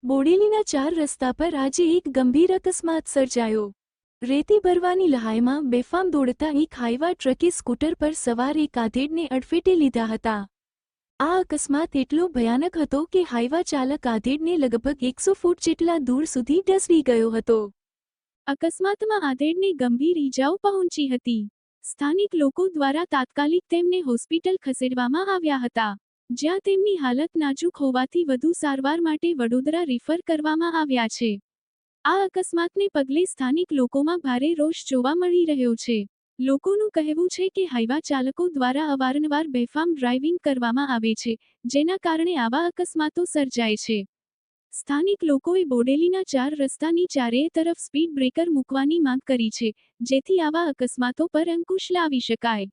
બોડેલીના 4 રસ્તા પર આજે એક ગંભીર અકસ્માત સર્જાયો। રેતી ભરવાની લહાઈમાં બેફામ દોડતા એક હાઈવા ટ્રકે સ્કૂટર પર સવાર એક આધેડને અડફેટે લીધા હતા। આ અકસ્માત એટલો ભયાનક હતો કે હાઈવા ચાલક આધેડને લગભગ 100 ફૂટ જેટલા દૂર સુધી ઢસડી ગયો હતો। અકસ્માતમાં આધેડને ગંભીર ઈજાઓ પહોંચી હતી। સ્થાનિક લોકો દ્વારા તાત્કાલિક તેમને હોસ્પિટલ ખસેડવામાં આવ્યા હતા, જ્યાં તેમની હાલત નાજુક હોવાથી વધુ સારવાર માટે વડોદરા રિફર કરવામાં આવ્યા છે। આ અકસ્માતને પગલે સ્થાનિક લોકોમાં ભારે રોષ જોવા મળી રહ્યો છે। લોકોનું કહેવું છે કે હાઈવા ચાલકો દ્વારા અવારનવાર બેફામ ડ્રાઇવિંગ કરવામાં આવે છે, જેના કારણે આવા અકસ્માતો સર્જાય છે। સ્થાનિક લોકોએ બોડેલીના 4 રસ્તાની ચારેય તરફ સ્પીડ બ્રેકર મૂકવાની માંગ કરી છે, જેથી આવા અકસ્માતો પર અંકુશ લાવી શકાય।